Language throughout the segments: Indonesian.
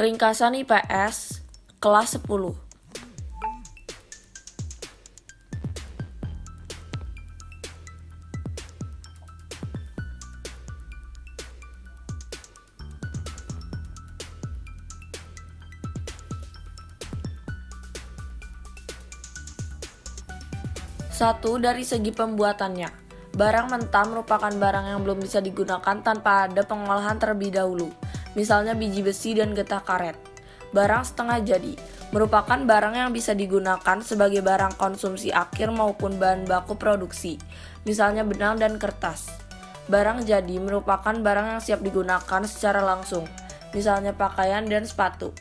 Ringkasan IPS kelas 10. Satu, dari segi pembuatannya. Barang mentah merupakan barang yang belum bisa digunakan tanpa ada pengolahan terlebih dahulu. Misalnya biji besi dan getah karet. Barang setengah jadi merupakan barang yang bisa digunakan sebagai barang konsumsi akhir maupun bahan baku produksi. Misalnya benang dan kertas. Barang jadi merupakan barang yang siap digunakan secara langsung. Misalnya pakaian dan sepatu.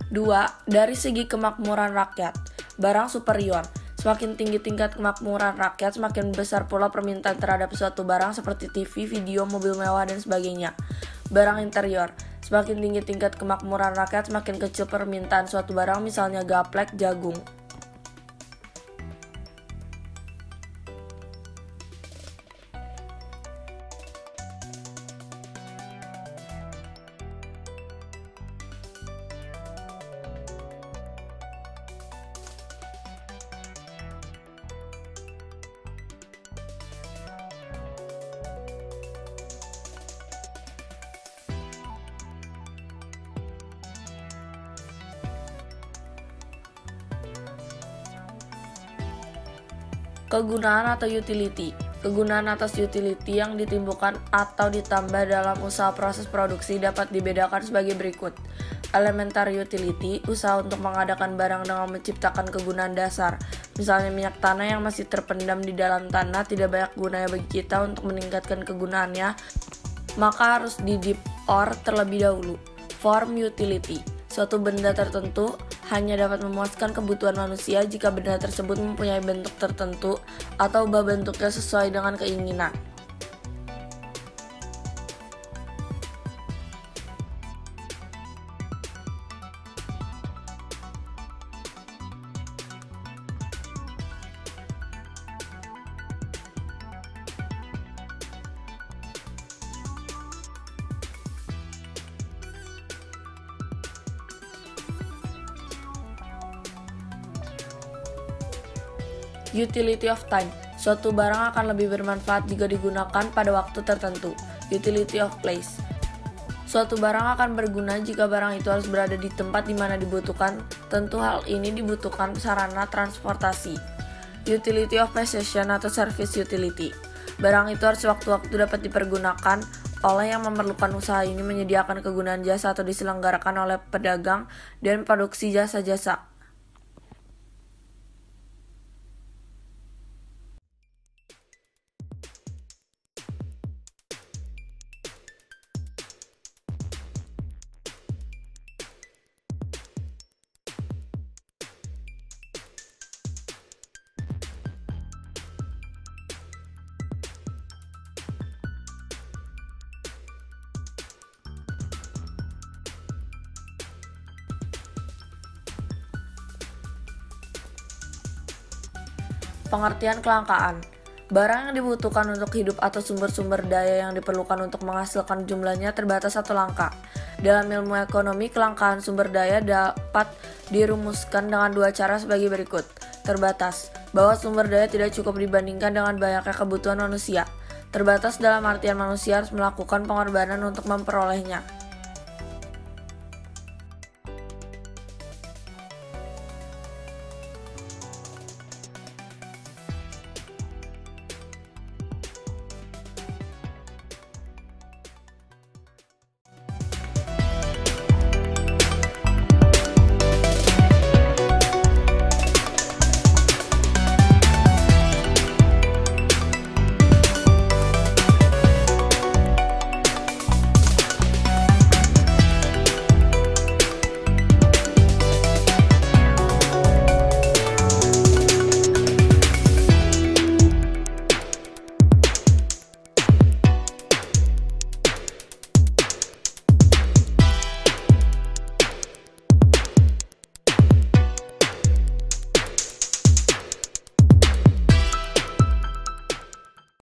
2. Dari segi kemakmuran rakyat. Barang superior. Semakin tinggi tingkat kemakmuran rakyat, semakin besar pula permintaan terhadap suatu barang seperti TV, video, mobil mewah, dan sebagainya. Barang interior. Semakin tinggi tingkat kemakmuran rakyat, semakin kecil permintaan suatu barang, misalnya gaplek, jagung. Kegunaan atau utility. Kegunaan atas utility yang ditimbulkan atau ditambah dalam usaha proses produksi dapat dibedakan sebagai berikut. Elementary utility, usaha untuk mengadakan barang dengan menciptakan kegunaan dasar. Misalnya minyak tanah yang masih terpendam di dalam tanah tidak banyak gunanya bagi kita. Untuk meningkatkan kegunaannya, maka harus di-dip or terlebih dahulu. Form utility, suatu benda tertentu hanya dapat memuaskan kebutuhan manusia jika benda tersebut mempunyai bentuk tertentu atau ubah bentuknya sesuai dengan keinginan. Utility of time. Suatu barang akan lebih bermanfaat jika digunakan pada waktu tertentu. Utility of place. Suatu barang akan berguna jika barang itu harus berada di tempat di mana dibutuhkan. Tentu hal ini dibutuhkan sarana transportasi. Utility of possession atau service utility. Barang itu harus sewaktu-waktu dapat dipergunakan oleh yang memerlukan. Usaha ini menyediakan kegunaan jasa atau diselenggarakan oleh pedagang dan produksi jasa-jasa. Pengertian kelangkaan. Barang yang dibutuhkan untuk hidup atau sumber-sumber daya yang diperlukan untuk menghasilkan jumlahnya terbatas atau langka. Dalam ilmu ekonomi, kelangkaan sumber daya dapat dirumuskan dengan dua cara sebagai berikut. Terbatas, bahwa sumber daya tidak cukup dibandingkan dengan banyaknya kebutuhan manusia. Terbatas dalam artian manusia harus melakukan pengorbanan untuk memperolehnya.